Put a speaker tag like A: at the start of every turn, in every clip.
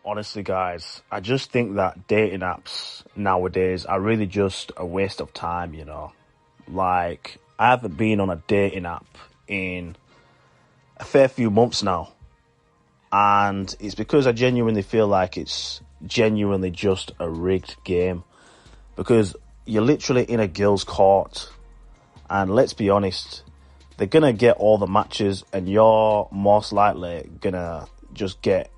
A: Honestly, guys, I just think that dating apps nowadays are really just a waste of time. Like, I haven't been on a dating app in a fair few months now. And it's because I genuinely feel like it's genuinely just a rigged game. Because you're literally in a girl's court. And let's be honest, they're going to get all the matches and you're most likely going to just get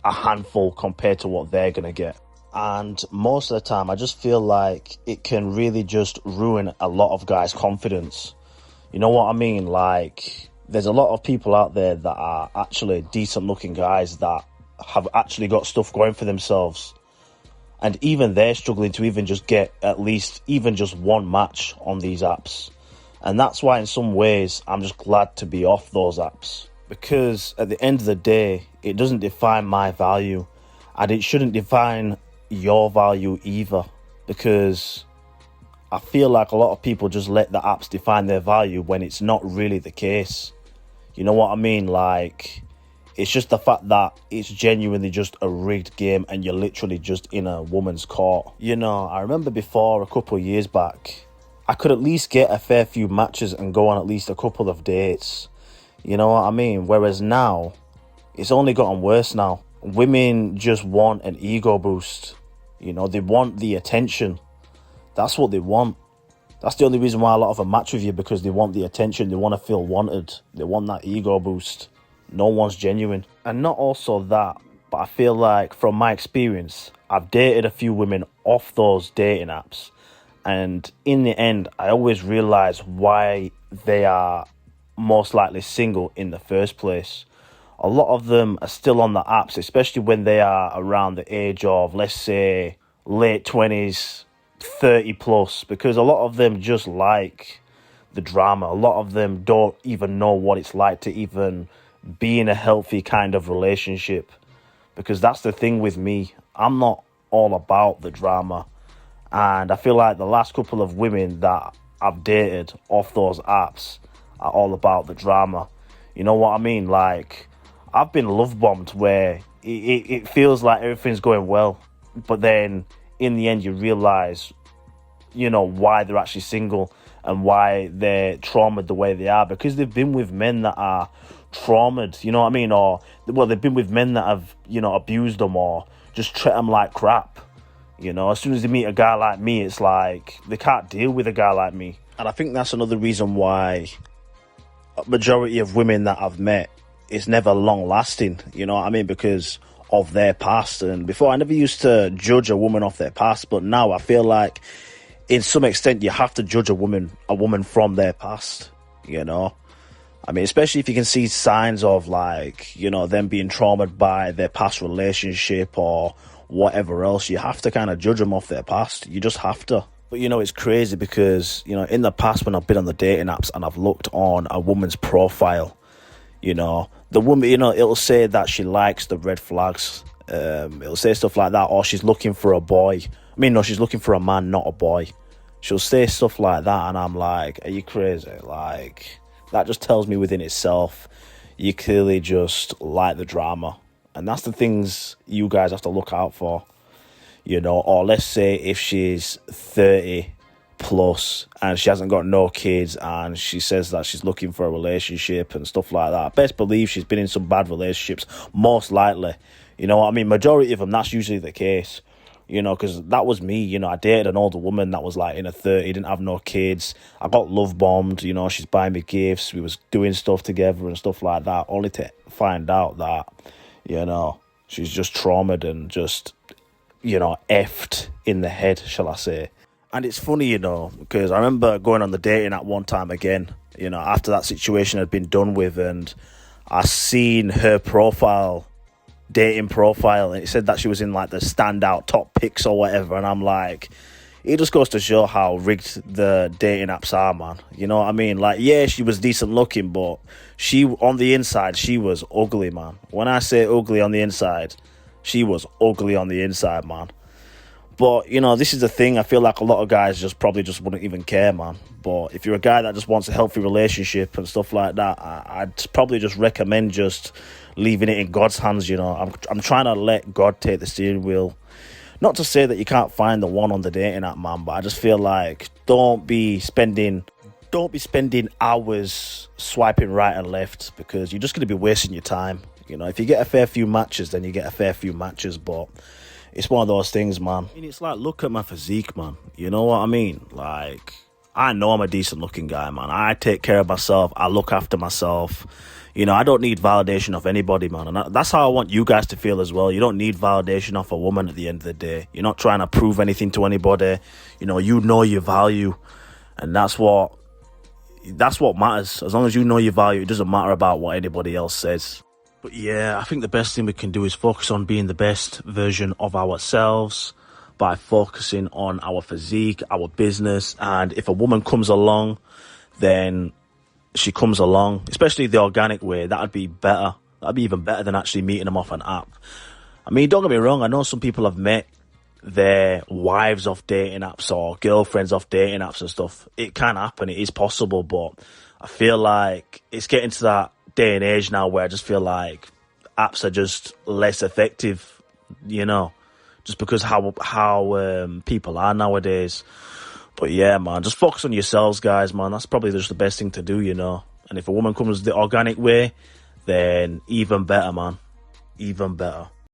A: a handful compared to what they're going to get. And most of the time, I just feel like it can really just ruin a lot of guys' confidence. You know what I mean? Like, there's a lot of people out there that are actually decent looking guys that have actually got stuff going for themselves. And even they're struggling to even just get at least even just one match on these apps. And that's why in some ways I'm just glad to be off those apps. Because at the end of the day, it doesn't define my value. And it shouldn't define your value either. Because I feel like a lot of people just let the apps define their value when it's not really the case. You know what I mean? Like, it's just the fact that it's genuinely just a rigged game and you're literally just in a woman's court. I remember before, a couple of years back, I could at least get a fair few matches and go on at least a couple of dates. You know what I mean? Whereas now, it's only gotten worse now. Women just want an ego boost. They want the attention. That's what they want. That's the only reason why a lot of them match with you, because they want the attention. They want to feel wanted. They want that ego boost. No one's genuine. And not also that, but I feel like from my experience, I've dated a few women off those dating apps. And in the end, I always realize why they are most likely single in the first place. A lot of them are still on the apps, especially when they are around the age of, let's say, late 20s, 30 plus, because a lot of them just like the drama. A lot of them don't even know what it's like to even be in a healthy kind of relationship. Because that's the thing with me. I'm not all about the drama. And I feel like the last couple of women that I've dated off those apps are all about the drama. You know what I mean? Like, I've been love bombed where it feels like everything's going well. But then in the end, you realize, why they're actually single and why they're traumatized the way they are. Because they've been with men that are traumatized, you know what I mean? Or, well, they've been with men that have, abused them or just treat them like crap. As soon as they meet a guy like me, it's like they can't deal with a guy like me. And I think that's another reason why a majority of women that I've met is never long lasting, you know what I mean? Because of their past. And before, I never used to judge a woman off their past, but now I feel like in some extent you have to judge a woman from their past, I mean, especially if you can see signs of like, them being traumatized by their past relationship or whatever else. You have to kind of judge them off their past. You just have to. But it's crazy because, in the past when I've been on the dating apps and I've looked on a woman's profile, the woman, it'll say that she likes the red flags. It'll say stuff like that, or she's looking for a boy. I mean, no, she's looking for a man, not a boy. She'll say stuff like that, and I'm like, are you crazy? Like, that just tells me within itself, you clearly just like the drama. And that's the things you guys have to look out for, or let's say if she's 30 plus and she hasn't got no kids and she says that she's looking for a relationship and stuff like that. Best believe she's been in some bad relationships, most likely. You know what I mean? Majority of them, that's usually the case. Because that was me, I dated an older woman that was like in her 30s, didn't have no kids. I got love bombed, she's buying me gifts. We was doing stuff together and stuff like that, only to find out that, she's just traumatized and just, effed in the head, shall I say. And it's funny, because I remember going on the dating at one time again, after that situation had been done with, and I seen her dating profile, and it said that she was in like the standout top picks or whatever, and I'm like, it just goes to show how rigged the dating apps are, man. You know what I mean? Like, yeah, she was decent looking, but on the inside, she was ugly, man. When I say ugly on the inside, she was ugly on the inside, man. But, this is the thing. I feel like a lot of guys just wouldn't even care, man. But if you're a guy that just wants a healthy relationship and stuff like that, I'd probably just recommend just leaving it in God's hands, you know. I'm trying to let God take the steering wheel. Not to say that you can't find the one on the dating app, man, but I just feel like don't be spending hours swiping right and left, because you're just going to be wasting your time. You know, if you get a fair few matches, then you get a fair few matches, but it's one of those things, man. I mean, it's like, look at my physique, man. You know what I mean? Like, I know I'm a decent looking guy, man. I take care of myself. I look after myself. You know, I don't need validation of anybody, man. And that's how I want you guys to feel as well. You don't need validation of a woman at the end of the day. You're not trying to prove anything to anybody. You know your value. And that's what matters. As long as you know your value, it doesn't matter about what anybody else says. But yeah, I think the best thing we can do is focus on being the best version of ourselves by focusing on our physique, our business. And if a woman comes along, then she comes along, especially the organic way. That'd be better. That'd be even better than actually meeting them off an app. I mean, don't get me wrong. I know some people have met their wives off dating apps or girlfriends off dating apps and stuff. It can happen. It is possible. But I feel like it's getting to that day and age now where I just feel like apps are just less effective, you know, just because how people are nowadays. But yeah, man, just focus on yourselves, guys, man. That's probably just the best thing to do, you know. And if a woman comes the organic way, then even better, man. Even better.